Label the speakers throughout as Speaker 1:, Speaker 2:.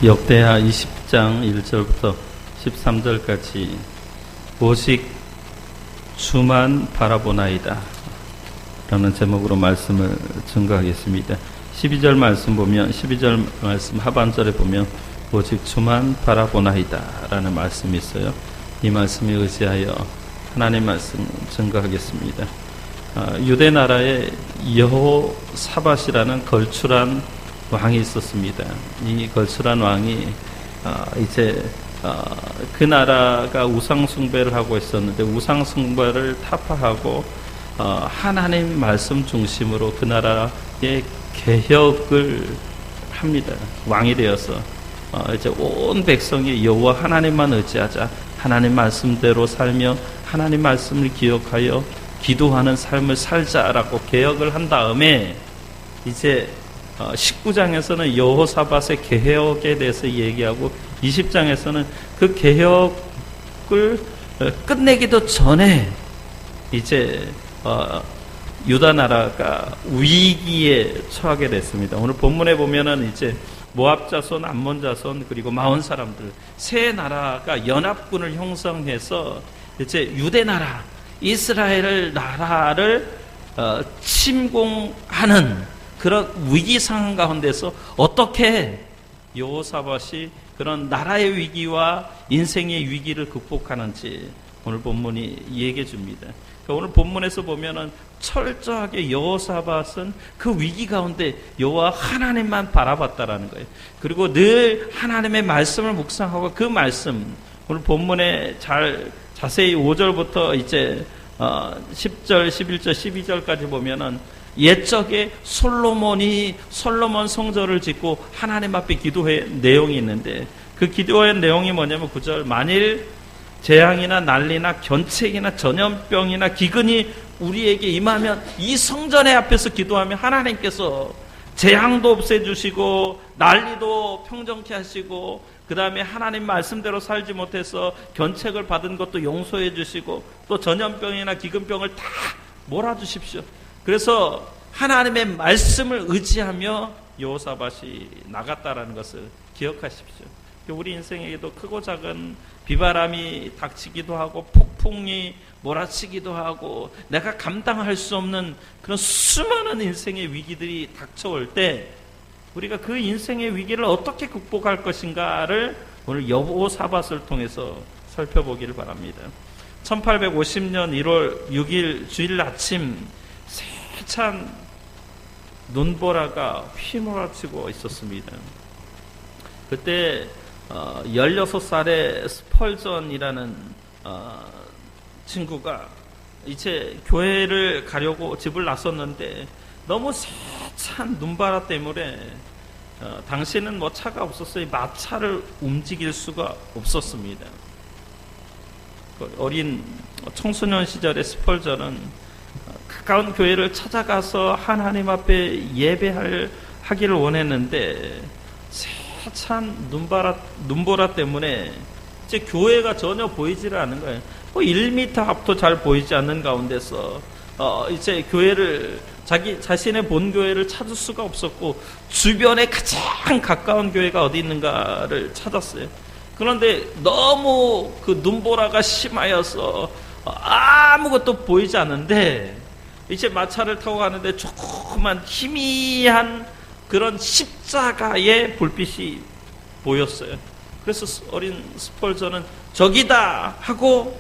Speaker 1: 역대하 20장 1절부터 13절까지 오직 주만 바라보나이다 라는 제목으로 말씀을 증거하겠습니다. 12절 말씀 보면 12절 말씀 하반절에 보면 오직 주만 바라보나이다 라는 말씀이 있어요. 이 말씀에 의지하여 하나님 말씀 증거하겠습니다. 유대 나라에 여호사밧이라는 걸출한 왕이 있었습니다. 이 걸출한 왕이 이제 그 나라가 우상 숭배를 하고 있었는데 우상 숭배를 타파하고 하나님 말씀 중심으로 그 나라의 개혁을 합니다. 왕이 되어서 이제 온 백성이 여호와 하나님만 의지하자, 하나님 말씀대로 살며 하나님 말씀을 기억하여 기도하는 삶을 살자라고 개혁을 한 다음에 이제 19장에서는 여호사밧의 개혁에 대해서 얘기하고 20장에서는 그 개혁을 끝내기도 전에 이제 유다 나라가 위기에 처하게 됐습니다. 오늘 본문에 보면은 이제 모압 자손, 암몬 자손, 그리고 마온 사람들 세 나라가 연합군을 형성해서 이제 유대 나라, 이스라엘 나라를 침공하는 그런 위기 상황 가운데서 어떻게 여호사밧이 그런 나라의 위기와 인생의 위기를 극복하는지 오늘 본문이 얘기해 줍니다. 그러니까 오늘 본문에서 보면은 철저하게 여호사밧은 그 위기 가운데 여호와 하나님만 바라봤다라는 거예요. 그리고 늘 하나님의 말씀을 묵상하고 그 말씀 오늘 본문에 자세히 5절부터 이제 10절, 11절, 12절까지 보면은 옛적에 솔로몬 성전을 짓고 하나님 앞에 기도의 내용이 있는데 그 기도의 내용이 뭐냐면 9절 만일 재앙이나 난리나 견책이나 전염병이나 기근이 우리에게 임하면 이 성전의 앞에서 기도하면 하나님께서 재앙도 없애주시고 난리도 평정케 하시고 그 다음에 하나님 말씀대로 살지 못해서 견책을 받은 것도 용서해 주시고 또 전염병이나 기근병을 다 몰아주십시오. 그래서 하나님의 말씀을 의지하며 여호사밧이 나갔다라는 것을 기억하십시오. 우리 인생에게도 크고 작은 비바람이 닥치기도 하고 폭풍이 몰아치기도 하고 내가 감당할 수 없는 그런 수많은 인생의 위기들이 닥쳐올 때 우리가 그 인생의 위기를 어떻게 극복할 것인가를 오늘 여호사밧을 통해서 살펴보기를 바랍니다. 1850년 1월 6일 주일 아침 세찬 눈보라가 휘몰아치고 있었습니다. 그때 16살의 스펄전이라는 친구가 이제 교회를 가려고 집을 나섰는데 너무 세찬 눈바라 때문에 당시에는 뭐 차가 없었어요. 마차를 움직일 수가 없었습니다. 어린 청소년 시절의 스펄전은 가까운 교회를 찾아가서 하나님 앞에 예배하기를 원했는데 세찬 눈보라 때문에 이제 교회가 전혀 보이지를 않는 거예요. 1m 앞도 잘 보이지 않는 가운데서 이제 교회를 자신의 본교회를 찾을 수가 없었고 주변에 가장 가까운 교회가 어디 있는가를 찾았어요. 그런데 너무 그 눈보라가 심하여서 아무것도 보이지 않는데 이제 마차를 타고 가는데 조그만 희미한 그런 십자가의 불빛이 보였어요. 그래서 어린 스펄전은 저기다 하고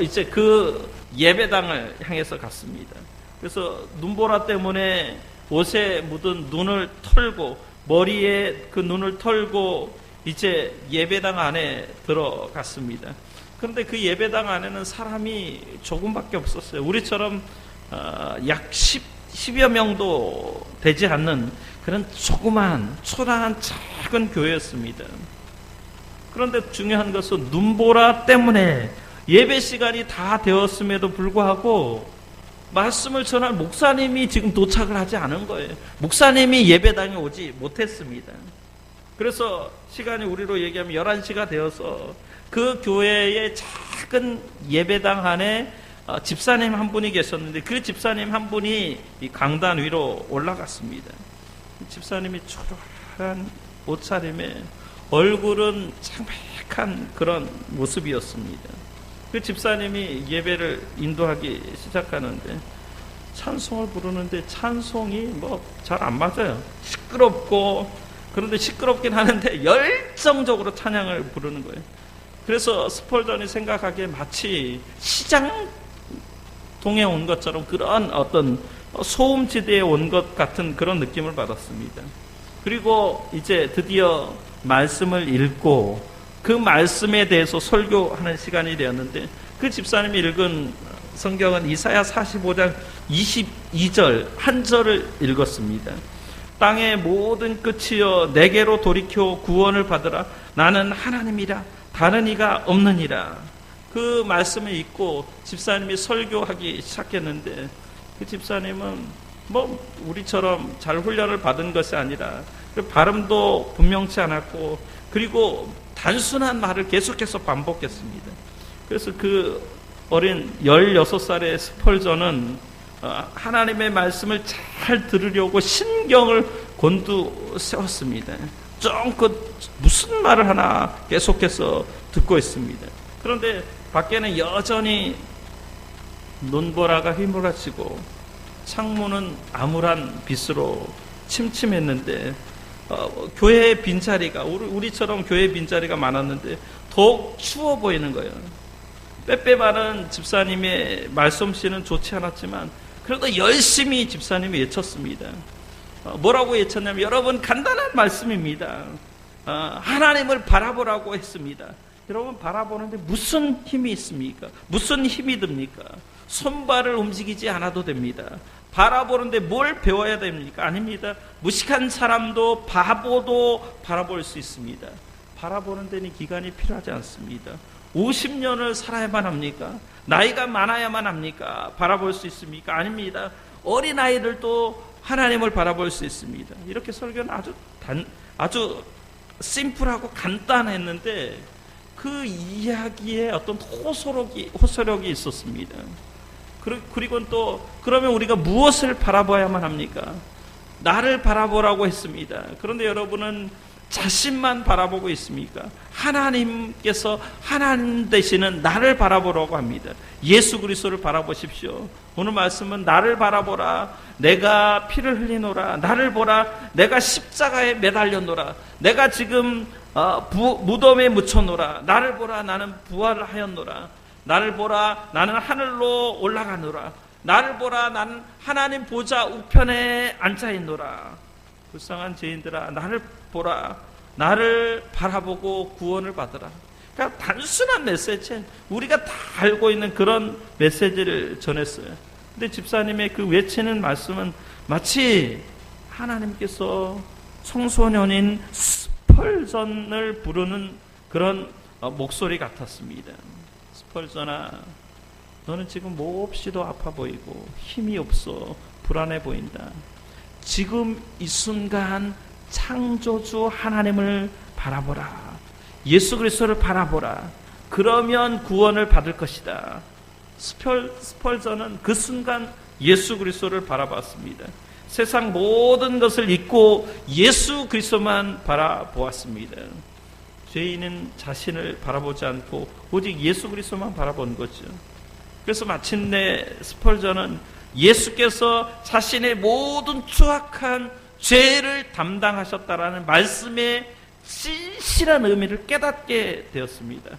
Speaker 1: 이제 그 예배당을 향해서 갔습니다. 그래서 눈보라 때문에 옷에 묻은 눈을 털고 머리에 그 눈을 털고 이제 예배당 안에 들어갔습니다. 그런데 그 예배당 안에는 사람이 조금밖에 없었어요. 우리처럼 약 10여 명도 되지 않는 그런 조그만 초라한 작은 교회였습니다. 그런데 중요한 것은 눈보라 때문에 예배 시간이 다 되었음에도 불구하고 말씀을 전할 목사님이 지금 도착을 하지 않은 거예요. 목사님이 예배당에 오지 못했습니다. 그래서 시간이 우리로 얘기하면 11시가 되어서 그 교회의 작은 예배당 안에 집사님 한 분이 계셨는데 그 집사님 한 분이 이 강단 위로 올라갔습니다. 집사님이 초라한 옷차림에 얼굴은 창백한 그런 모습이었습니다. 그 집사님이 예배를 인도하기 시작하는데 찬송을 부르는데 찬송이 뭐 잘 안 맞아요. 시끄럽고, 그런데 시끄럽긴 하는데 열정적으로 찬양을 부르는 거예요. 그래서 스펄전이 생각하기에 마치 시장동에 온 것처럼 그런 어떤 소음지대에 온 것 같은 그런 느낌을 받았습니다. 그리고 이제 드디어 말씀을 읽고 그 말씀에 대해서 설교하는 시간이 되었는데, 그 집사님이 읽은 성경은 이사야 45장 22절 한 절을 읽었습니다. 땅의 모든 끝이여 내게로 돌이켜 구원을 받으라. 나는 하나님이라 다른 이가 없느니라. 그 말씀을 읽고 집사님이 설교하기 시작했는데, 그 집사님은 뭐 우리처럼 잘 훈련을 받은 것이 아니라 발음도 분명치 않았고, 그리고 단순한 말을 계속해서 반복했습니다. 그래서 그 어린 16살의 스펄전은 하나님의 말씀을 잘 들으려고 신경을 곤두세웠습니다. 쫑긋 무슨 말을 하나 계속해서 듣고 있습니다. 그런데 밖에는 여전히 눈보라가 휘몰아치고 창문은 암울한 빛으로 침침했는데, 교회의 빈자리가, 우리처럼 교회의 빈자리가 많았는데 더욱 추워 보이는 거예요. 빼빼 많은 집사님의 말솜씨는 좋지 않았지만 그래도 열심히 집사님이 외쳤습니다. 뭐라고 외쳤냐면, 여러분 간단한 말씀입니다. 하나님을 바라보라고 했습니다. 여러분 바라보는데 무슨 힘이 있습니까? 무슨 힘이 듭니까? 손발을 움직이지 않아도 됩니다. 바라보는데 뭘 배워야 됩니까? 아닙니다. 무식한 사람도 바보도 바라볼 수 있습니다. 바라보는 데는 기간이 필요하지 않습니다. 50년을 살아야만 합니까? 나이가 많아야만 합니까? 바라볼 수 있습니까? 아닙니다. 어린아이들도 하나님을 바라볼 수 있습니다. 이렇게 설교는 아주 심플하고 간단했는데 그 이야기에 어떤 호소력이 있었습니다. 그리고 또 그러면 우리가 무엇을 바라봐야만 합니까? 나를 바라보라고 했습니다. 그런데 여러분은 자신만 바라보고 있습니까? 하나님께서 하나님 되시는 나를 바라보라고 합니다. 예수 그리스도를 바라보십시오. 오늘 말씀은 나를 바라보라. 내가 피를 흘리노라. 나를 보라. 내가 십자가에 매달렸노라. 내가 지금 무덤에 묻혀노라. 나를 보라. 나는 부활을 하였노라. 나를 보라. 나는 하늘로 올라가노라. 나를 보라. 나는 하나님 보좌 우편에 앉아있노라. 불쌍한 죄인들아, 나를 보라. 나를 바라보고 구원을 받으라. 그러니까 단순한 메시지, 우리가 다 알고 있는 그런 메시지를 전했어요. 근데 집사님의 그 외치는 말씀은 마치 하나님께서 청소년인 스펄전을 부르는 그런 목소리 같았습니다. 스펄전아, 너는 지금 몹시도 아파 보이고 힘이 없어 불안해 보인다. 지금 이 순간 창조주 하나님을 바라보라. 예수 그리스도를 바라보라. 그러면 구원을 받을 것이다. 스펄전은 그 순간 예수 그리스도를 바라봤습니다. 세상 모든 것을 잊고 예수 그리스도만 바라보았습니다. 죄인은 자신을 바라보지 않고 오직 예수 그리스도만 바라본 거죠. 그래서 마침내 스펄전은 예수께서 자신의 모든 추악한 죄를 담당하셨다라는 말씀의 진실한 의미를 깨닫게 되었습니다.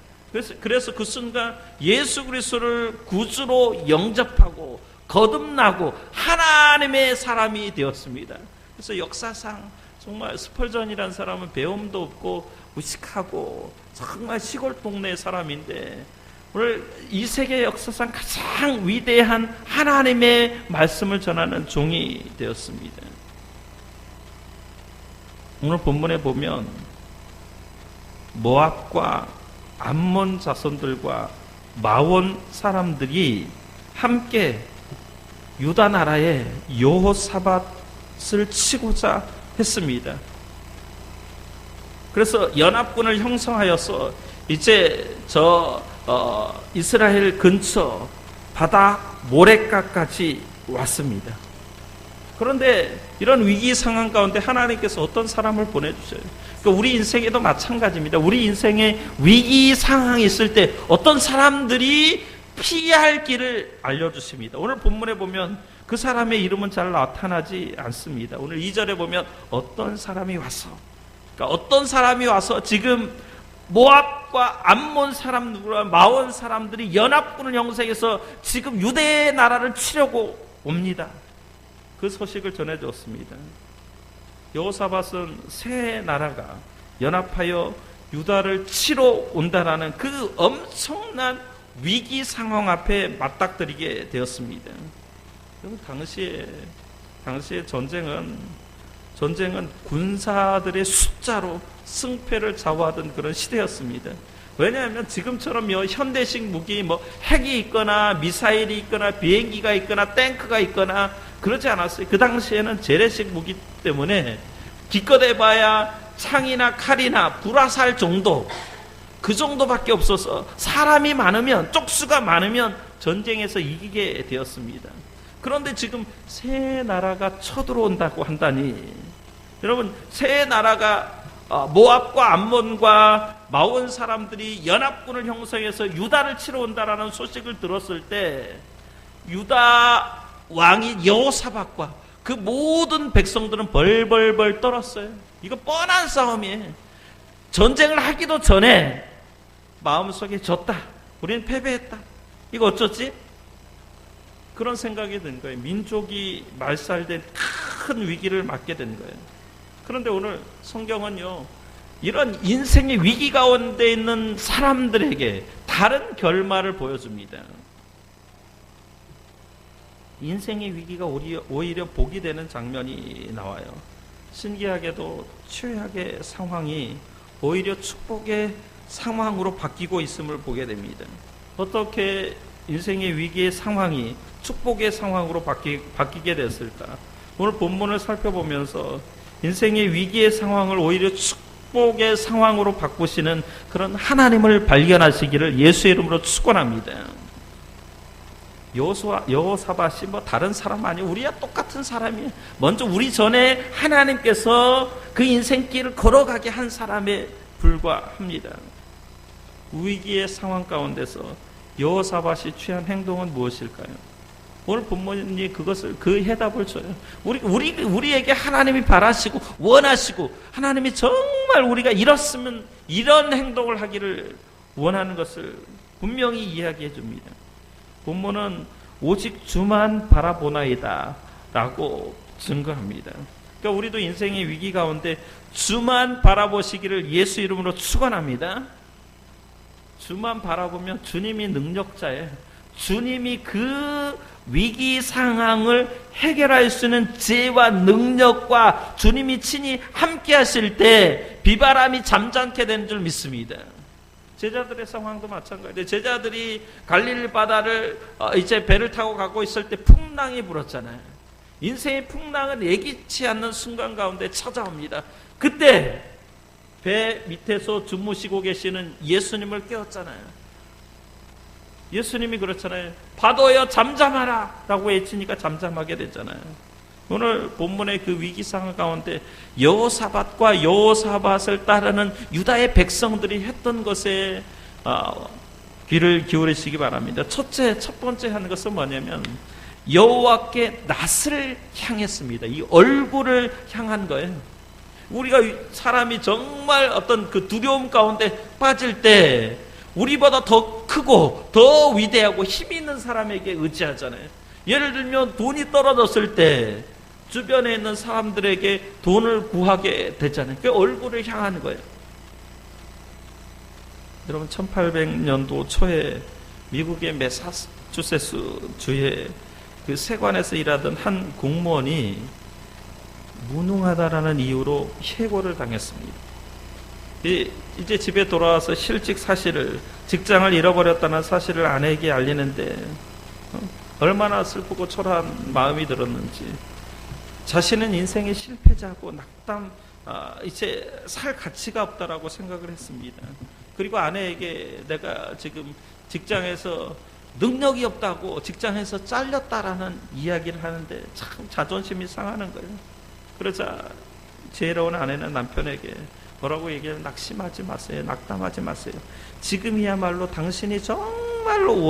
Speaker 1: 그래서 그 순간 예수 그리스도를 구주로 영접하고 거듭나고 하나님의 사람이 되었습니다. 그래서 역사상 정말 스펄전이라는 사람은 배움도 없고 무식하고 정말 시골 동네 사람인데 오늘 이 세계 역사상 가장 위대한 하나님의 말씀을 전하는 종이 되었습니다. 오늘 본문에 보면 모압과 암몬 자손들과 마온 사람들이 함께 유다 나라의 여호사밧을 치고자 했습니다. 그래서 연합군을 형성하여서 이제 이스라엘 근처 바다 모레가까지 왔습니다. 그런데 이런 위기 상황 가운데 하나님께서 어떤 사람을 보내주셔요. 그러니까 우리 인생에도 마찬가지입니다. 우리 인생에 위기 상황이 있을 때 어떤 사람들이 피해야 할 길을 알려주십니다. 오늘 본문에 보면 그 사람의 이름은 잘 나타나지 않습니다. 오늘 2절에 보면 어떤 사람이 와서, 그러니까 어떤 사람이 와서 지금 모압과 암몬 사람들과 마온 사람들이 연합군을 형성해서 지금 유대 나라를 치려고 옵니다. 그 소식을 전해줬습니다. 여호사밧은 새 나라가 연합하여 유다를 치러 온다라는 그 엄청난 위기 상황 앞에 맞닥뜨리게 되었습니다. 당시에 전쟁은 군사들의 숫자로 승패를 좌우하던 그런 시대였습니다. 왜냐하면 지금처럼 현대식 무기 핵이 있거나 미사일이 있거나 비행기가 있거나 탱크가 있거나 그러지 않았어요. 그 당시에는 재래식 무기 때문에 기껏 해봐야 창이나 칼이나 불화살 정도, 그 정도밖에 없어서 사람이 많으면, 쪽수가 많으면 전쟁에서 이기게 되었습니다. 그런데 지금 새 나라가 쳐들어온다고 한다니, 여러분, 새 나라가 모압과 암몬과 마온 사람들이 연합군을 형성해서 유다를 치러 온다라는 소식을 들었을 때 유다 왕이 여호사밧과 그 모든 백성들은 벌벌벌 떨었어요. 이거 뻔한 싸움이에요. 전쟁을 하기도 전에 마음속에 졌다, 우리는 패배했다, 이거 어쩌지? 그런 생각이 든 거예요. 민족이 말살된 큰 위기를 맞게 된 거예요. 그런데 오늘 성경은요, 이런 인생의 위기 가운데 있는 사람들에게 다른 결말을 보여줍니다. 인생의 위기가 오히려 복이 되는 장면이 나와요. 신기하게도 최악의 상황이 오히려 축복의 상황으로 바뀌고 있음을 보게 됩니다. 어떻게 인생의 위기의 상황이 축복의 상황으로 바뀌게 됐을까? 오늘 본문을 살펴보면서 인생의 위기의 상황을 오히려 축복의 상황으로 바꾸시는 그런 하나님을 발견하시기를 예수의 이름으로 축원합니다. 여호사밧이 다른 사람 아니에요. 우리와 똑같은 사람이에요. 먼저 우리 전에 하나님께서 그 인생길을 걸어가게 한 사람에 불과합니다. 위기의 상황 가운데서 여호사밧이 취한 행동은 무엇일까요? 오늘 본문이 그 해답을 줘요. 우리에게 하나님이 바라시고 원하시고 하나님이 정말 우리가 이렇으면 이런 행동을 하기를 원하는 것을 분명히 이야기해 줍니다. 본문은 오직 주만 바라보나이다 라고 증거합니다. 그러니까 우리도 인생의 위기 가운데 주만 바라보시기를 예수 이름으로 축원합니다. 주만 바라보면 주님이 능력자예요. 주님이 그 위기 상황을 해결할 수 있는 지혜와 능력과 주님이 친히 함께 하실 때 비바람이 잠잠게 되는 줄 믿습니다. 제자들의 상황도 마찬가지예요. 제자들이 갈릴리 바다를 이제 배를 타고 가고 있을 때 풍랑이 불었잖아요. 인생의 풍랑은 예기치 않는 순간 가운데 찾아옵니다. 그때 배 밑에서 주무시고 계시는 예수님을 깨웠잖아요. 예수님이 그렇잖아요. 파도여 잠잠하라 라고 외치니까 잠잠하게 됐잖아요. 오늘 본문의 그 위기 상황 가운데 여호사밧과 여호사밧을 따르는 유다의 백성들이 했던 것에 귀를 기울이시기 바랍니다. 첫 번째 하는 것은 뭐냐면 여호와께 낯을 향했습니다. 이 얼굴을 향한 거예요. 우리가 사람이 정말 어떤 그 두려움 가운데 빠질 때 우리보다 더 크고 더 위대하고 힘 있는 사람에게 의지하잖아요. 예를 들면 돈이 떨어졌을 때 주변에 있는 사람들에게 돈을 구하게 되잖아요. 그 얼굴을 향하는 거예요. 여러분 1800년도 초에 미국의 매사추세츠 주의 그 세관에서 일하던 한 공무원이 무능하다라는 이유로 해고를 당했습니다. 이제 집에 돌아와서 실직 사실을, 직장을 잃어버렸다는 사실을 아내에게 알리는데 얼마나 슬프고 초라한 마음이 들었는지, 자신은 인생의 실패자고 낙담, 이제 살 가치가 없다라고 생각을 했습니다. 그리고 아내에게 내가 지금 직장에서 능력이 없다고 직장에서 잘렸다라는 이야기를 하는데 참 자존심이 상하는 거예요. 그러자 지혜로운 아내는 남편에게 뭐라고 얘기해요? 낙심하지 마세요. 낙담하지 마세요. 지금이야말로 당신이 정말로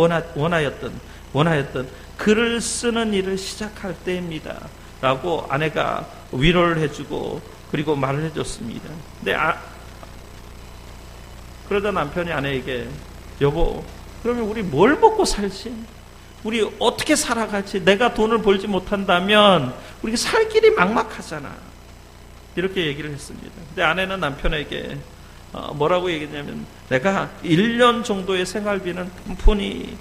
Speaker 1: 원하였던 글을 쓰는 일을 시작할 때입니다. 라고 아내가 위로를 해주고 그리고 말을 해줬습니다. 근데 그러다 남편이 아내에게 여보, 그러면 우리 뭘 먹고 살지? 우리 어떻게 살아가지? 내가 돈을 벌지 못한다면 우리가 살 길이 막막하잖아. 이렇게 얘기를 했습니다. 근데 아내는 남편에게 뭐라고 얘기했냐면 내가 1년 정도의 생활비는 푼푼히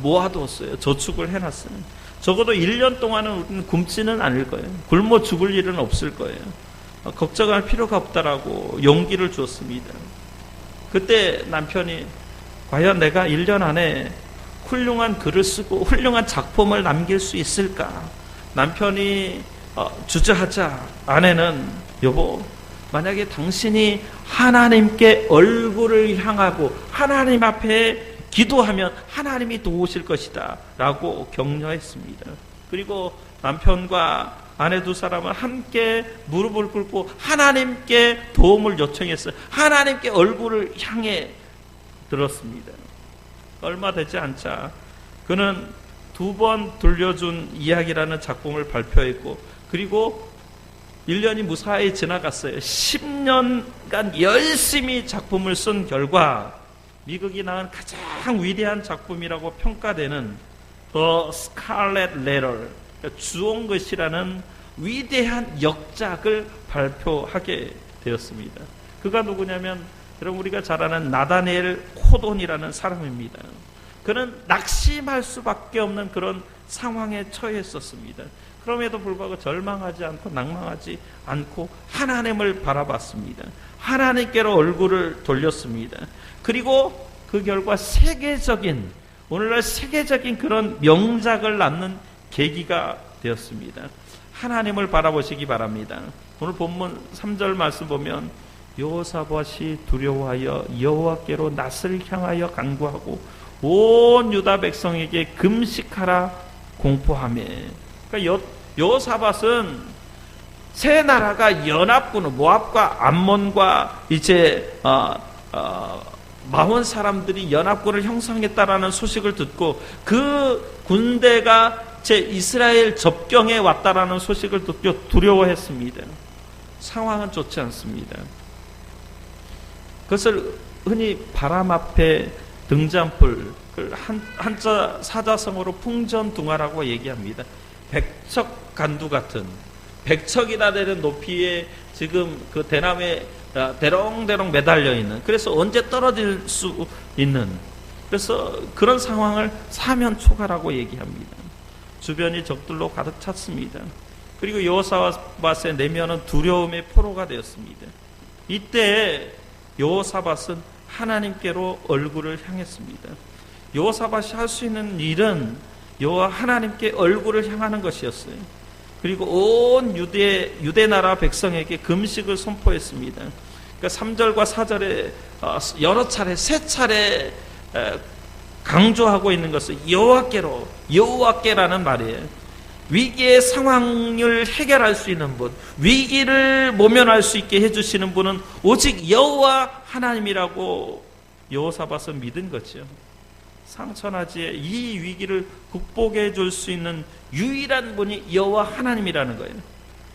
Speaker 1: 모아두었어요. 저축을 해놨어요. 적어도 1년 동안은 우리는 굶지는 않을 거예요. 굶어 죽을 일은 없을 거예요. 걱정할 필요가 없다라고 용기를 주었습니다. 그때 남편이 과연 내가 1년 안에 훌륭한 글을 쓰고 훌륭한 작품을 남길 수 있을까? 남편이 주저하자 아내는 여보, 만약에 당신이 하나님께 얼굴을 향하고 하나님 앞에 기도하면 하나님이 도우실 것이다 라고 격려했습니다. 그리고 남편과 아내 두 사람은 함께 무릎을 꿇고 하나님께 도움을 요청했어요. 하나님께 얼굴을 향해 들었습니다. 얼마 되지 않자 그는 2번 들려준 이야기라는 작품을 발표했고 그리고 1년이 무사히 지나갔어요. 10년간 열심히 작품을 쓴 결과 미국이 낳은 가장 위대한 작품이라고 평가되는 The Scarlet Letter, 주홍글씨라는 위대한 역작을 발표하게 되었습니다. 그가 누구냐면 여러분 우리가 잘 아는 나다니엘 호돈이라는 사람입니다. 그는 낙심할 수밖에 없는 그런 상황에 처했었습니다. 그럼에도 불구하고 절망하지 않고 낭망하지 않고 하나님을 바라봤습니다. 하나님께로 얼굴을 돌렸습니다. 그리고 그 결과 오늘날 세계적인 그런 명작을 낳는 계기가 되었습니다. 하나님을 바라보시기 바랍니다. 오늘 본문 3절 말씀 보면 여호사밧이 두려워하여 여호와께로 낯을 향하여 간구하고 온 유다 백성에게 금식하라 공포하며. 그러니까 여호사밧은 세 나라가 연합군 모압과 암몬과 이제 마온 사람들이 연합군을 형성했다라는 소식을 듣고 그 군대가 제 이스라엘 접경에 왔다라는 소식을 듣고 두려워했습니다. 상황은 좋지 않습니다. 그것을 흔히 바람 앞에 등잔불, 한자 사자성어로 풍전등화라고 얘기합니다. 백척간두 같은, 백척이나 되는 높이에 지금 그 대나무에 대롱대롱 매달려 있는, 그래서 언제 떨어질 수 있는, 그래서 그런 상황을 사면초가라고 얘기합니다. 주변이 적들로 가득 찼습니다. 그리고 여호사밧의 내면은 두려움의 포로가 되었습니다. 이때 여호사밧은 하나님께로 얼굴을 향했습니다. 여호사밧이 할 수 있는 일은 여호와 하나님께 얼굴을 향하는 것이었어요. 그리고 온 유대 나라 백성에게 금식을 선포했습니다. 그러니까 3절과 4절에 여러 차례, 세 차례 강조하고 있는 것은 여호와께라는 말이에요. 위기의 상황을 해결할 수 있는 분, 위기를 모면할 수 있게 해주시는 분은 오직 여호와 하나님이라고 여호사밧은 믿은 거죠. 상천하지에 이 위기를 극복해 줄 수 있는 유일한 분이 여호와 하나님이라는 거예요.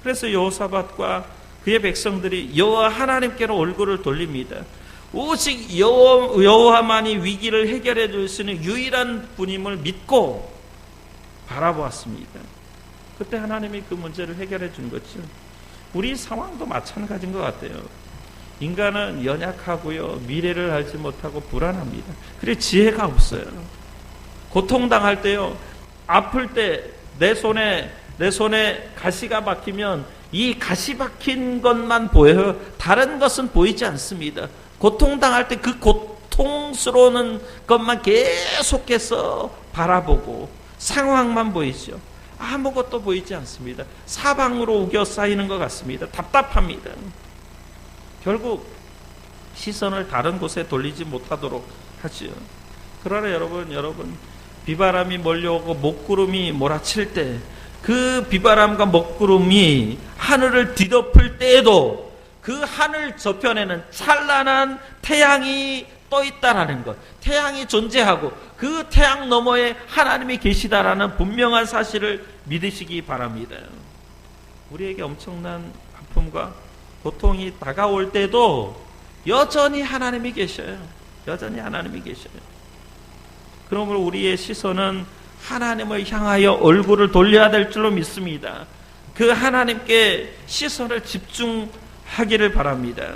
Speaker 1: 그래서 여호사밧과 그의 백성들이 여호와 하나님께로 얼굴을 돌립니다. 오직 여호와만이 위기를 해결해 줄 수 있는 유일한 분임을 믿고 바라보았습니다. 그때 하나님이 그 문제를 해결해 준 거죠. 우리 상황도 마찬가지인 것 같아요. 인간은 연약하고요, 미래를 알지 못하고 불안합니다. 그리고 지혜가 없어요. 고통당할 때요, 아플 때 내 손에 가시가 박히면 이 가시 박힌 것만 보여요. 다른 것은 보이지 않습니다. 고통당할 때 그 고통스러운 것만 계속해서 바라보고 상황만 보이죠. 아무것도 보이지 않습니다. 사방으로 우겨 쌓이는 것 같습니다. 답답합니다. 결국 시선을 다른 곳에 돌리지 못하도록 하지요. 그러나 여러분 비바람이 몰려오고 먹구름이 몰아칠 때 그 비바람과 먹구름이 하늘을 뒤덮을 때에도 그 하늘 저편에는 찬란한 태양이 떠 있다라는 것, 태양이 존재하고 그 태양 너머에 하나님이 계시다라는 분명한 사실을 믿으시기 바랍니다. 우리에게 엄청난 아픔과 고통이 다가올 때도 여전히 하나님이 계셔요. 여전히 하나님이 계셔요. 그러므로 우리의 시선은 하나님을 향하여 얼굴을 돌려야 될 줄로 믿습니다. 그 하나님께 시선을 집중하기를 바랍니다.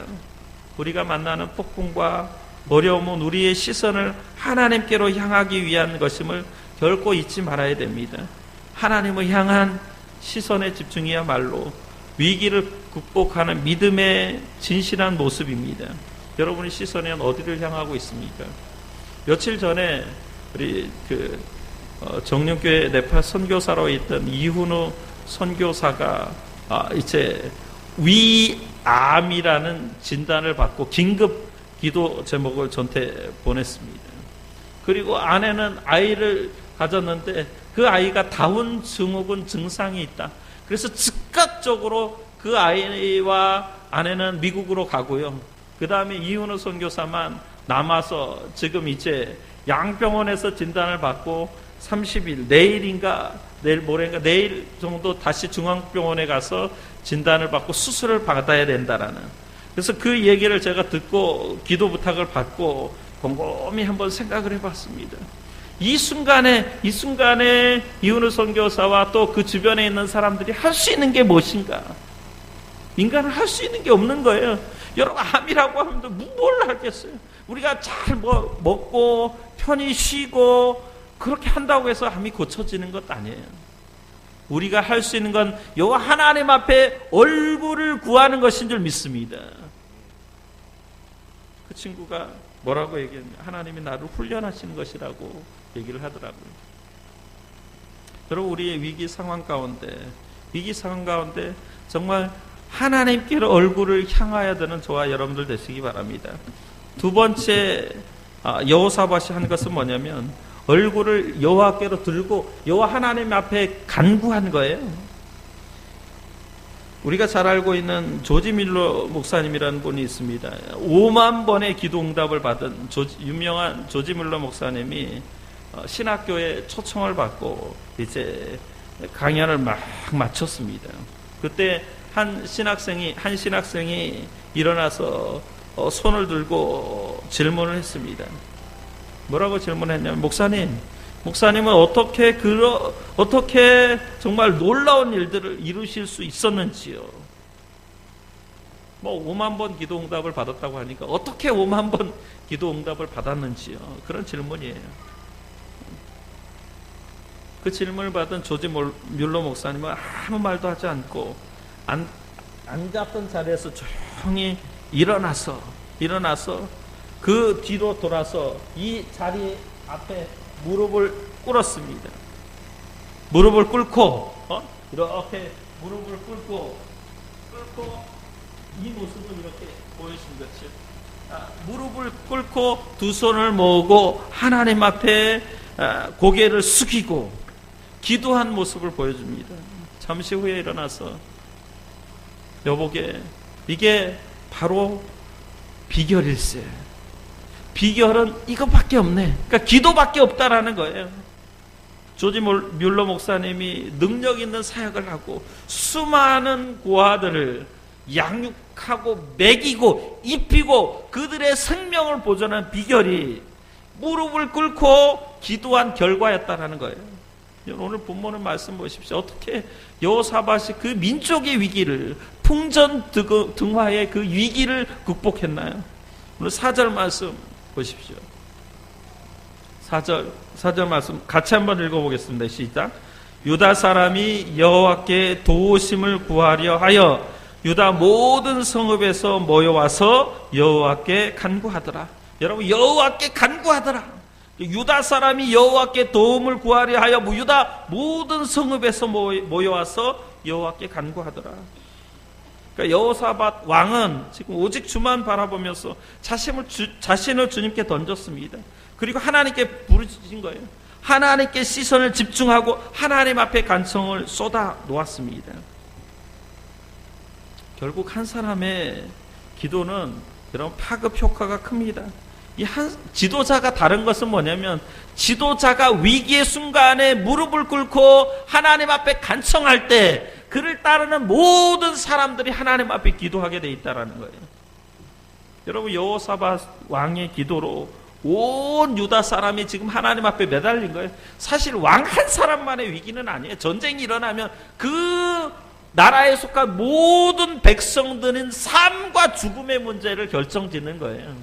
Speaker 1: 우리가 만나는 폭풍과 어려움은 우리의 시선을 하나님께로 향하기 위한 것임을 결코 잊지 말아야 됩니다. 하나님을 향한 시선의 집중이야말로 위기를 극복하는 믿음의 진실한 모습입니다. 여러분의 시선은 어디를 향하고 있습니까? 며칠 전에 우리 정령교회 네팔 선교사로 있던 이훈우 선교사가 이제 위암이라는 진단을 받고 긴급 기도 제목을 저한테 보냈습니다. 그리고 아내는 아이를 가졌는데 그 아이가 다운 증후군 증상이 있다. 그래서 즉각적으로 그 아이와 아내는 미국으로 가고요. 그 다음에 이훈우 선교사만 남아서 지금 이제 양병원에서 진단을 받고 30일, 내일인가 내일 모레인가 내일 정도 다시 중앙병원에 가서 진단을 받고 수술을 받아야 된다라는, 그래서 그 얘기를 제가 듣고 기도 부탁을 받고 곰곰이 한번 생각을 해봤습니다. 이 순간에 이훈우 선교사와 또 그 주변에 있는 사람들이 할 수 있는 게 무엇인가? 인간은 할 수 있는 게 없는 거예요. 여러분, 암이라고 하면 뭘 하겠어요? 우리가 잘 먹고 편히 쉬고 그렇게 한다고 해서 암이 고쳐지는 것 아니에요. 우리가 할 수 있는 건 여호와 하나님 앞에 얼굴을 구하는 것인 줄 믿습니다. 그 친구가 뭐라고 얘기했냐? 하나님이 나를 훈련하시는 것이라고 얘기를 하더라고요. 여러분, 우리의 위기 상황 가운데 정말 하나님께로 얼굴을 향하여 되는 저와 여러분들 되시기 바랍니다. 두 번째 여호사밧이 한 것은 뭐냐면 얼굴을 여호와께로 들고 여호와 하나님 앞에 간구한 거예요. 우리가 잘 알고 있는 조지 밀러 목사님이라는 분이 있습니다. 5만 번의 기도 응답을 받은 유명한 조지 밀러 목사님이 신학교에 초청을 받고 이제 강연을 막 마쳤습니다. 그때 한 신학생이 일어나서 손을 들고 질문을 했습니다. 뭐라고 질문했냐면, 목사님은 어떻게 정말 놀라운 일들을 이루실 수 있었는지요? 5만 번 기도 응답을 받았다고 하니까 어떻게 5만 번 기도 응답을 받았는지요? 그런 질문이에요. 그 질문을 받은 조지 뮬러 목사님은 아무 말도 하지 않고 앉았던 자리에서 조용히 일어나서 그 뒤로 돌아서 이 자리 앞에 무릎을 꿇었습니다. 무릎을 꿇고 이렇게 무릎을 꿇고 이 모습을 이렇게 보여준 거죠. 무릎을 꿇고 두 손을 모으고 하나님 앞에 고개를 숙이고 기도한 모습을 보여줍니다. 잠시 후에 일어나서 여보게, 이게 바로 비결일세. 비결은 이것밖에 없네. 그러니까 기도밖에 없다라는 거예요. 조지 뮬러 목사님이 능력 있는 사역을 하고 수많은 고아들을 양육하고 먹이고 입히고 그들의 생명을 보존한 비결이 무릎을 꿇고 기도한 결과였다라는 거예요. 오늘 본문의 말씀 보십시오. 어떻게 여호사밧이 그 민족의 위기를, 풍전등화의 그 위기를 극복했나요? 오늘 4절 말씀 보십시오. 4절 말씀 같이 한번 읽어보겠습니다. 시작. 유다 사람이 여호와께 도우심을 구하려 하여 유다 모든 성읍에서 모여와서 여호와께 간구하더라. 여러분, 여호와께 간구하더라. 유다 사람이 여호와께 도움을 구하려 하여 유다 모든 성읍에서 모여와서 여호와께 간구하더라. 그러니까 여호사밧 왕은 지금 오직 주만 바라보면서 자신을 주님께 던졌습니다. 그리고 하나님께 부르짖은 거예요. 하나님께 시선을 집중하고 하나님 앞에 간청을 쏟아 놓았습니다. 결국 한 사람의 기도는 여러분 파급 효과가 큽니다. 이 한 지도자가 다른 것은 뭐냐면, 지도자가 위기의 순간에 무릎을 꿇고 하나님 앞에 간청할 때 그를 따르는 모든 사람들이 하나님 앞에 기도하게 돼 있다라는 거예요. 여러분, 여호사밧 왕의 기도로 온 유다 사람이 지금 하나님 앞에 매달린 거예요. 사실 왕 한 사람만의 위기는 아니에요. 전쟁이 일어나면 그 나라에 속한 모든 백성들은 삶과 죽음의 문제를 결정짓는 거예요.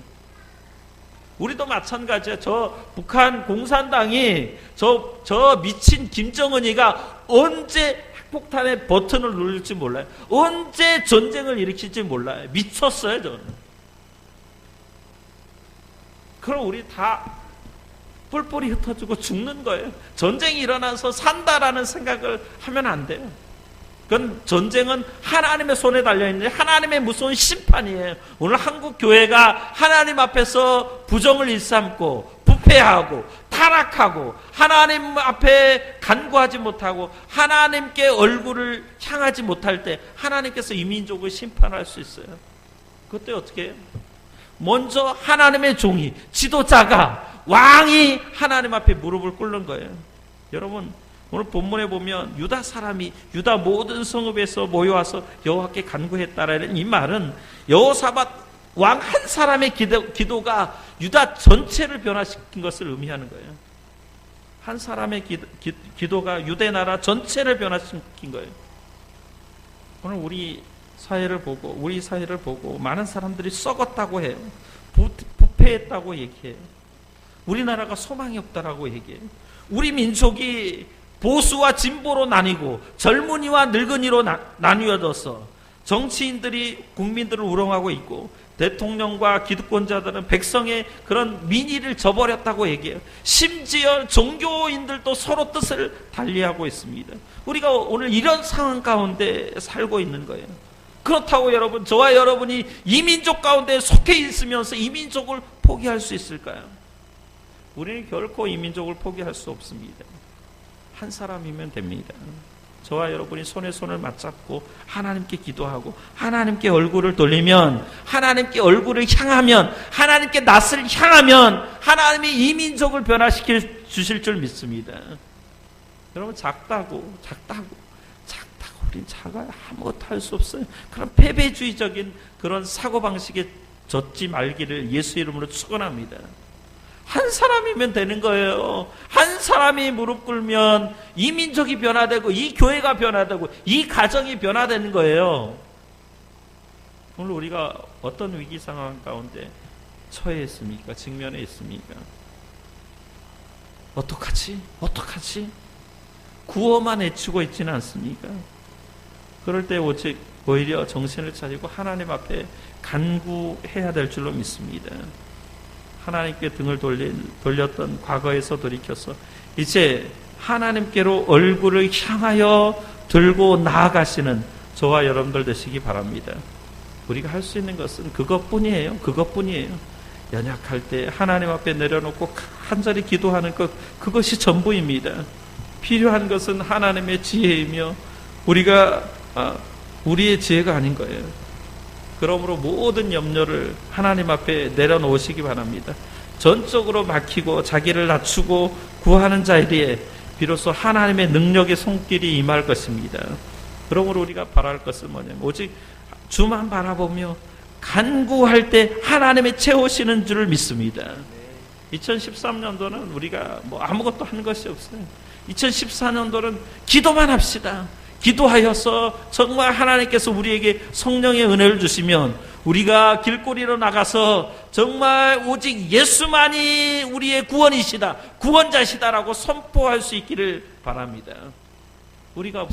Speaker 1: 우리도 마찬가지야. 저 북한 공산당이 저 미친 김정은이가 언제 핵폭탄의 버튼을 누를지 몰라요. 언제 전쟁을 일으킬지 몰라요. 미쳤어요, 저는. 그럼 우리 다 뿔뿔이 흩어지고 죽는 거예요. 전쟁이 일어나서 산다라는 생각을 하면 안 돼요. 그건 전쟁은 하나님의 손에 달려있는데 하나님의 무서운 심판이에요. 오늘 한국 교회가 하나님 앞에서 부정을 일삼고 부패하고 타락하고 하나님 앞에 간구하지 못하고 하나님께 얼굴을 향하지 못할 때 하나님께서 이 민족을 심판할 수 있어요. 그때 어떻게 해요? 먼저 하나님의 종이, 지도자가, 왕이 하나님 앞에 무릎을 꿇는 거예요. 여러분, 오늘 본문에 보면 유다 사람이 유다 모든 성읍에서 모여와서 여호와께 간구했다라는 이 말은 여호사밧 왕 한 사람의 기도가 유다 전체를 변화시킨 것을 의미하는 거예요. 한 사람의 기도가 유대 나라 전체를 변화시킨 거예요. 오늘 우리 사회를 보고 많은 사람들이 썩었다고 해요. 부패했다고 얘기해요. 우리나라가 소망이 없다라고 얘기해요. 우리 민족이 보수와 진보로 나뉘고 젊은이와 늙은이로 나뉘어져서 정치인들이 국민들을 우롱하고 있고 대통령과 기득권자들은 백성의 그런 민의를 저버렸다고 얘기해요. 심지어 종교인들도 서로 뜻을 달리하고 있습니다. 우리가 오늘 이런 상황 가운데 살고 있는 거예요. 그렇다고 여러분, 저와 여러분이 이 민족 가운데 속해 있으면서 이 민족을 포기할 수 있을까요? 우리는 결코 이 민족을 포기할 수 없습니다. 한 사람이면 됩니다. 저와 여러분이 손에 손을 맞잡고 하나님께 기도하고 하나님께 얼굴을 돌리면, 하나님께 얼굴을 향하면, 하나님께 낯을 향하면 하나님이 이 민족을 변화시켜 주실 줄 믿습니다. 여러분, 작다고 우린 작아요. 아무것도 할 수 없어요. 그런 패배주의적인 그런 사고방식에 젖지 말기를 예수 이름으로 축원합니다. 한 사람이면 되는 거예요. 한 사람이 무릎 꿇으면 이 민족이 변화되고 이 교회가 변화되고 이 가정이 변화되는 거예요. 오늘 우리가 어떤 위기 상황 가운데 처해 있습니까? 직면해 있습니까? 어떡하지? 구호만 외치고 있지는 않습니까? 그럴 때 오히려 정신을 차리고 하나님 앞에 간구해야 될 줄로 믿습니다. 하나님께 등을 돌렸던 과거에서 돌이켜서 이제 하나님께로 얼굴을 향하여 들고 나아가시는 저와 여러분들 되시기 바랍니다. 우리가 할 수 있는 것은 그것뿐이에요. 연약할 때 하나님 앞에 내려놓고 간절히 기도하는 것, 그것이 전부입니다. 필요한 것은 하나님의 지혜이며 우리의 지혜가 아닌 거예요. 그러므로 모든 염려를 하나님 앞에 내려놓으시기 바랍니다. 전적으로 맡기고 자기를 낮추고 구하는 자리에 비로소 하나님의 능력의 손길이 임할 것입니다. 그러므로 우리가 바랄 것은 뭐냐면 오직 주만 바라보며 간구할 때 하나님의 채우시는 줄을 믿습니다. 2013년도는 우리가 아무것도 한 것이 없어요. 2014년도는 기도만 합시다. 기도하여서 정말 하나님께서 우리에게 성령의 은혜를 주시면 우리가 길거리로 나가서 정말 오직 예수만이 우리의 구원이시다, 구원자시다라고 선포할 수 있기를 바랍니다. 우리가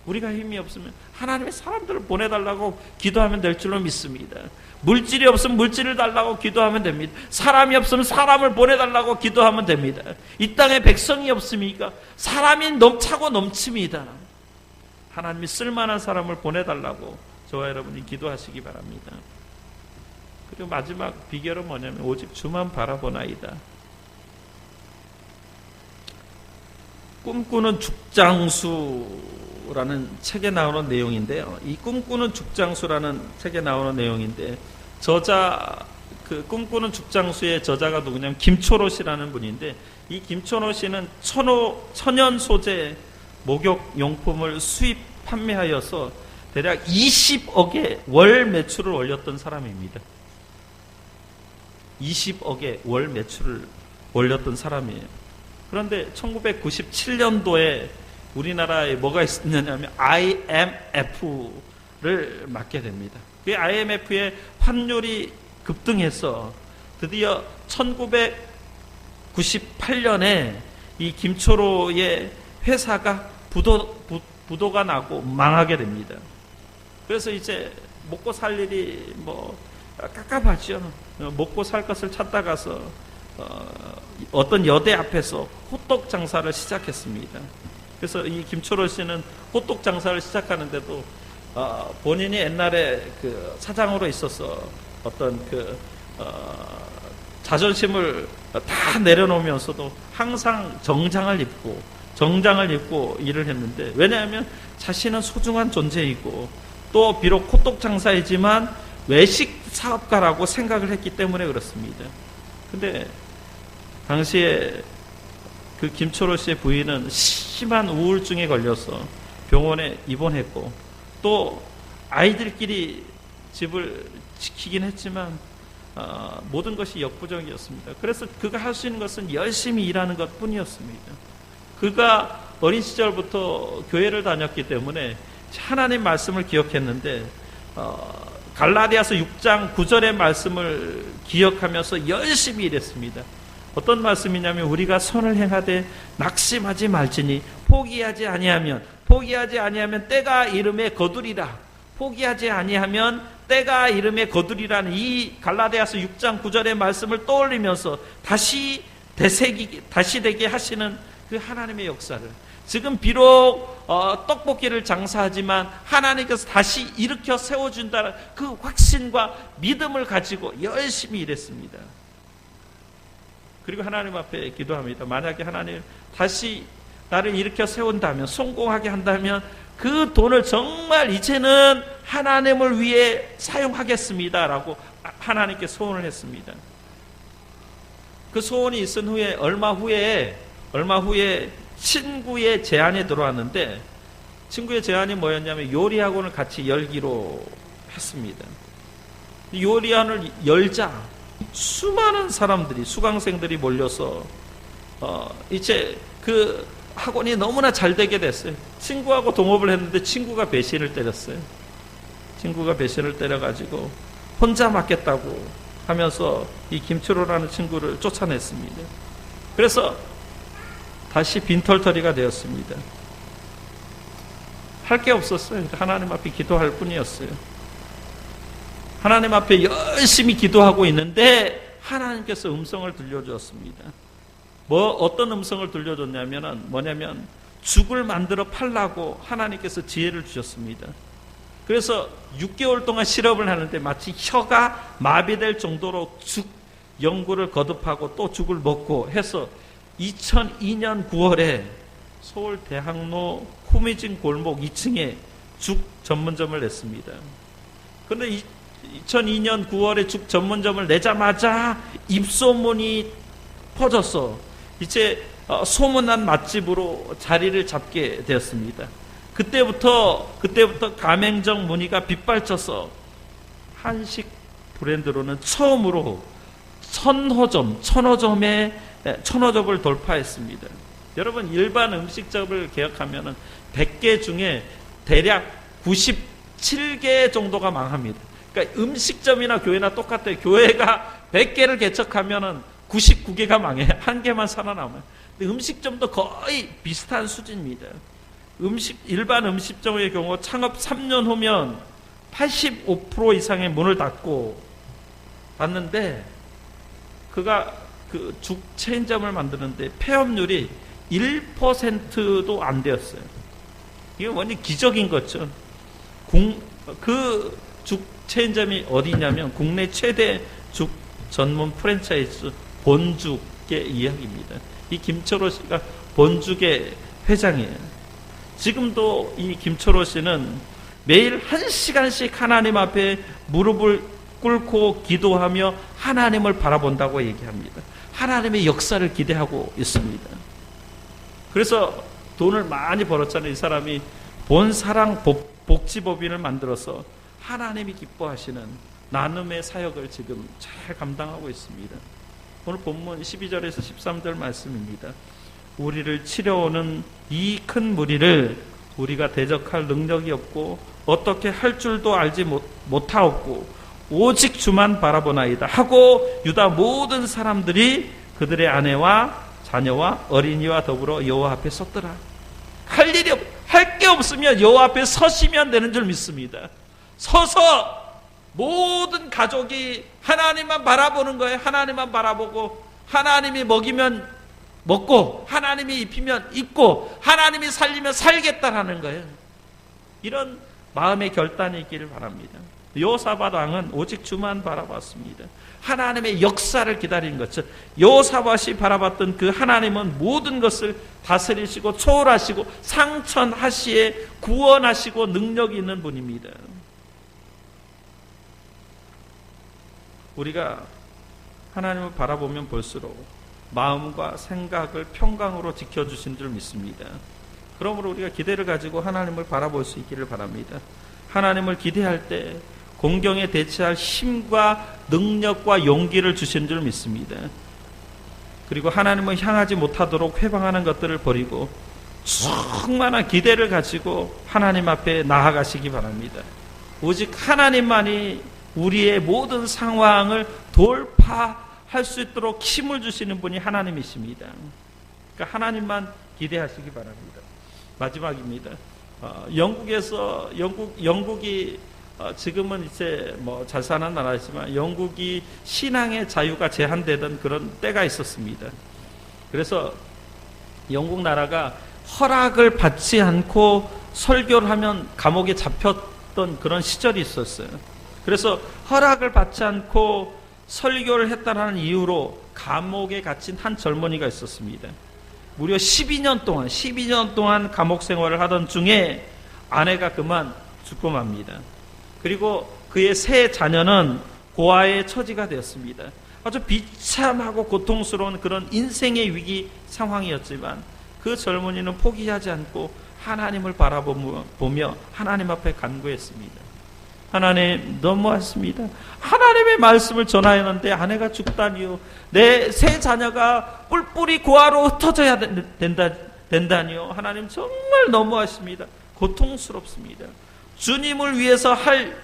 Speaker 1: 힘이 없으면 하나님의 사람들을 보내달라고 기도하면 될 줄로 믿습니다. 물질이 없으면 물질을 달라고 기도하면 됩니다. 사람이 없으면 사람을 보내달라고 기도하면 됩니다. 이 땅에 백성이 없습니까? 사람이 차고 넘칩니다. 하나님이 쓸만한 사람을 보내달라고 저와 여러분이 기도하시기 바랍니다. 그리고 마지막 비결은 뭐냐면 오직 주만 바라보나이다. 꿈꾸는 죽장수 죽장수라는 책에 나오는 내용인데요. 이 꿈꾸는 죽장수라는 책에 나오는 내용인데 그 꿈꾸는 죽장수의 저자가 누구냐면 김초롯이라는 분인데, 이 김초롯이는 천연 소재 목욕 용품을 수입 판매하여서 대략 20억의 월 매출을 올렸던 사람입니다. 20억의 월 매출을 올렸던 사람이에요. 그런데 1997년도에 우리나라에 뭐가 있었냐면 IMF를 맞게 됩니다. 그 IMF의 환율이 급등해서 드디어 1998년에 이 김초로의 회사가 부도가 나고 망하게 됩니다. 그래서 이제 먹고 살 일이 깝깝하죠. 먹고 살 것을 찾다가서 어떤 여대 앞에서 호떡 장사를 시작했습니다. 그래서 이 김초로 씨는 호떡 장사를 시작하는데도 본인이 옛날에 그 사장으로 있어서 어떤 자존심을 다 내려놓으면서도 항상 정장을 입고 일을 했는데, 왜냐하면 자신은 소중한 존재이고 또 비록 호떡 장사이지만 외식 사업가라고 생각을 했기 때문에 그렇습니다. 근데 당시에 그 김초로 씨의 부인은 심한 우울증에 걸려서 병원에 입원했고, 또 아이들끼리 집을 지키긴 했지만 모든 것이 역부족이었습니다. 그래서 그가 할 수 있는 것은 열심히 일하는 것 뿐이었습니다. 그가 어린 시절부터 교회를 다녔기 때문에 하나님 말씀을 기억했는데 갈라디아서 6장 9절의 말씀을 기억하면서 열심히 일했습니다. 어떤 말씀이냐면 우리가 선을 행하되 낙심하지 말지니 포기하지 아니하면 때가 이름에 거두리라. 포기하지 아니하면 때가 이름에 거두리라는 이 갈라디아서 6장 9절의 말씀을 떠올리면서 다시 되게 하시는 그 하나님의 역사를, 지금 비록 떡볶이를 장사하지만 하나님께서 다시 일으켜 세워준다는 그 확신과 믿음을 가지고 열심히 일했습니다. 그리고 하나님 앞에 기도합니다. 만약에 하나님 다시 나를 일으켜 세운다면, 성공하게 한다면 그 돈을 정말 이제는 하나님을 위해 사용하겠습니다 라고 하나님께 소원을 했습니다. 그 소원이 있은 후에 얼마 후에 친구의 제안이 들어왔는데, 친구의 제안이 뭐였냐면 요리학원을 같이 열기로 했습니다. 요리학원을 열자 수많은 사람들이, 수강생들이 몰려서 이제 그 학원이 너무나 잘 되게 됐어요. 친구하고 동업을 했는데 친구가 배신을 때렸어요. 친구가 배신을 때려가지고 혼자 맡겠다고 하면서 이 김초로라는 친구를 쫓아냈습니다. 그래서 다시 빈털터리가 되었습니다. 할 게 없었어요. 하나님 앞에 기도할 뿐이었어요. 하나님 앞에 열심히 기도하고 있는데 하나님께서 음성을 들려주었습니다. 어떤 음성을 들려줬냐면 죽을 만들어 팔라고 하나님께서 지혜를 주셨습니다. 그래서 6개월 동안 실험을 하는데 마치 혀가 마비될 정도로 죽 연구를 거듭하고 또 죽을 먹고 해서 2002년 9월에 서울 대학로 후미진 골목 2층에 죽 전문점을 냈습니다. 그런데 2002년 9월에 죽 전문점을 내자마자 입소문이 퍼져서 이제 소문난 맛집으로 자리를 잡게 되었습니다. 그때부터 가맹점 문의가 빗발쳐서 한식 브랜드로는 처음으로 천호점을 돌파했습니다. 여러분, 일반 음식점을 개혁하면 100개 중에 대략 97개 정도가 망합니다. 그러니까 음식점이나 교회나 똑같아요. 교회가 100개를 개척하면 99개가 망해요. 한 개만 살아남아요. 근데 음식점도 거의 비슷한 수준입니다. 일반 음식점의 경우 창업 3년 후면 85% 이상의 문을 닫는데 그가 그 죽 체인점을 만드는데 폐업률이 1%도 안 되었어요. 이게 완전 기적인 거죠. 그 죽 체인점이 어디냐면 국내 최대 죽 전문 프랜차이즈 본죽의 이야기입니다. 이 김초로 씨가 본죽의 회장이에요. 지금도 이 김초로 씨는 매일 1시간씩 하나님 앞에 무릎을 꿇고 기도하며 하나님을 바라본다고 얘기합니다. 하나님의 역사를 기대하고 있습니다. 그래서 돈을 많이 벌었잖아요. 이 사람이 본사랑 복지법인을 만들어서 하나님이 기뻐하시는 나눔의 사역을 지금 잘 감당하고 있습니다. 오늘 본문 12절에서 13절 말씀입니다. 우리를 치려오는 이 큰 무리를 우리가 대적할 능력이 없고 어떻게 할 줄도 알지 못하옵고 오직 주만 바라보나이다 하고 유다 모든 사람들이 그들의 아내와 자녀와 어린이와 더불어 여호와 앞에 섰더라. 할 게 없으면 여호와 앞에 서시면 되는 줄 믿습니다. 서서 모든 가족이 하나님만 바라보는 거예요. 하나님만 바라보고 하나님이 먹이면 먹고 하나님이 입히면 입고 하나님이 살리면 살겠다라는 거예요. 이런 마음의 결단이 있기를 바랍니다. 여호사밧 왕은 오직 주만 바라봤습니다. 하나님의 역사를 기다린 것처 여호사밧이 바라봤던 그 하나님은 모든 것을 다스리시고 초월하시고 상천하시에 구원하시고 능력이 있는 분입니다. 우리가 하나님을 바라보면 볼수록 마음과 생각을 평강으로 지켜주신 줄 믿습니다. 그러므로 우리가 기대를 가지고 하나님을 바라볼 수 있기를 바랍니다. 하나님을 기대할 때 공경에 대처할 힘과 능력과 용기를 주신 줄 믿습니다. 그리고 하나님을 향하지 못하도록 회방하는 것들을 버리고 충만한 기대를 가지고 하나님 앞에 나아가시기 바랍니다. 오직 하나님만이 우리의 모든 상황을 돌파할 수 있도록 힘을 주시는 분이 하나님이십니다. 그러니까 하나님만 기대하시기 바랍니다. 마지막입니다. 영국이 지금은 이제 뭐 잘 사는 나라지만 영국이 신앙의 자유가 제한되던 그런 때가 있었습니다. 그래서 영국 나라가 허락을 받지 않고 설교를 하면 감옥에 잡혔던 그런 시절이 있었어요. 그래서 허락을 받지 않고 설교를 했다는 이유로 감옥에 갇힌 한 젊은이가 있었습니다. 무려 12년 동안 감옥 생활을 하던 중에 아내가 그만 죽고 맙니다. 그리고 그의 세 자녀는 고아의 처지가 되었습니다. 아주 비참하고 고통스러운 그런 인생의 위기 상황이었지만 그 젊은이는 포기하지 않고 하나님을 바라보며 하나님 앞에 간구했습니다. 하나님, 너무했습니다. 하나님의 말씀을 전하였는데 아내가 죽다니요. 내 세 자녀가 뿔뿔이 고아로 흩어져야 된다니요. 하나님 정말 너무하십니다. 고통스럽습니다. 주님을 위해서 할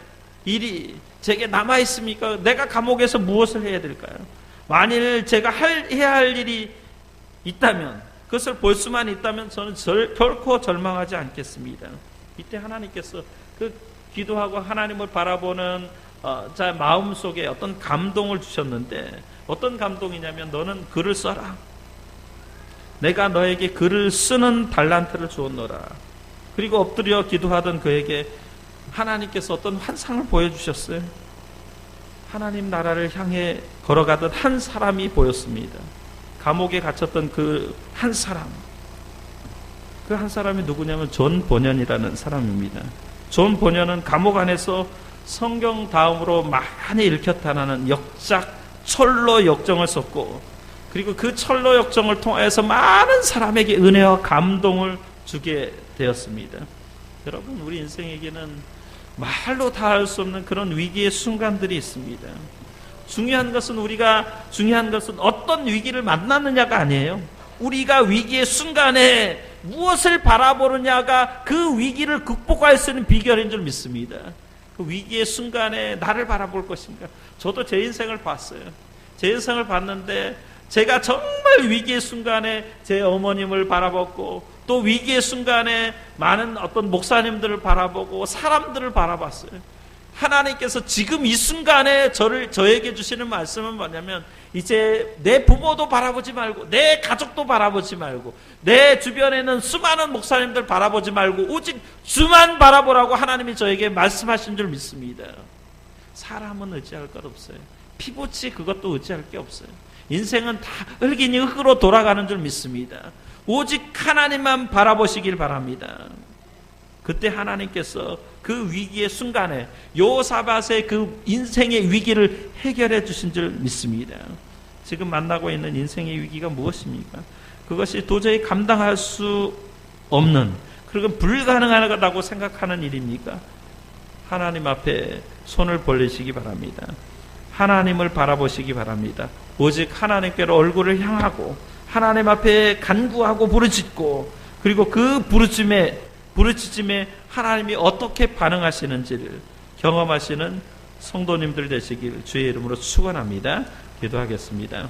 Speaker 1: 일이 제게 남아있습니까? 내가 감옥에서 무엇을 해야 될까요? 만일 제가 해야 할 일이 있다면, 그것을 볼 수만 있다면 저는 결코 절망하지 않겠습니다. 이때 하나님께서 그 기도하고 하나님을 바라보는 자 마음속에 어떤 감동을 주셨는데, 어떤 감동이냐면 너는 글을 써라. 내가 너에게 글을 쓰는 달란트를 주었노라. 그리고 엎드려 기도하던 그에게 하나님께서 어떤 환상을 보여주셨어요. 하나님 나라를 향해 걸어가던 한 사람이 보였습니다. 감옥에 갇혔던 그 한 사람. 그 한 사람이 누구냐면 존 버년이라는 사람입니다. 존 버년은 감옥 안에서 성경 다음으로 많이 읽혔다는 역작 철로 역정을 썼고, 그리고 그 철로 역정을 통해서 많은 사람에게 은혜와 감동을 주게 되었습니다. 여러분, 우리 인생에게는 말로 다 할 수 없는 그런 위기의 순간들이 있습니다. 중요한 것은 어떤 위기를 만나느냐가 아니에요. 우리가 위기의 순간에 무엇을 바라보느냐가 그 위기를 극복할 수 있는 비결인 줄 믿습니다. 그 위기의 순간에 나를 바라볼 것인가? 저도 제 인생을 봤어요. 제 인생을 봤는데 제가 정말 위기의 순간에 제 어머님을 바라봤고, 또 위기의 순간에 많은 어떤 목사님들을 바라보고 사람들을 바라봤어요. 하나님께서 지금 이 순간에 저에게 주시는 말씀은 뭐냐면, 이제 내 부모도 바라보지 말고, 내 가족도 바라보지 말고, 내 주변에는 수많은 목사님들 바라보지 말고 오직 주만 바라보라고 하나님이 저에게 말씀하신 줄 믿습니다. 사람은 의지할 것 없어요. 피부치 그것도 의지할 게 없어요. 인생은 다 흙이니 흙으로 돌아가는 줄 믿습니다. 오직 하나님만 바라보시길 바랍니다. 그때 하나님께서 그 위기의 순간에 여호사밧의 그 인생의 위기를 해결해 주신 줄 믿습니다. 지금 만나고 있는 인생의 위기가 무엇입니까? 그것이 도저히 감당할 수 없는, 그리고 불가능하다고 생각하는 일입니까? 하나님 앞에 손을 벌리시기 바랍니다. 하나님을 바라보시기 바랍니다. 오직 하나님께로 얼굴을 향하고 하나님 앞에 간구하고 부르짖고, 그리고 그 부르짖음에 하나님이 어떻게 반응하시는지를 경험하시는 성도님들 되시길 주의 이름으로 축원합니다. 기도하겠습니다.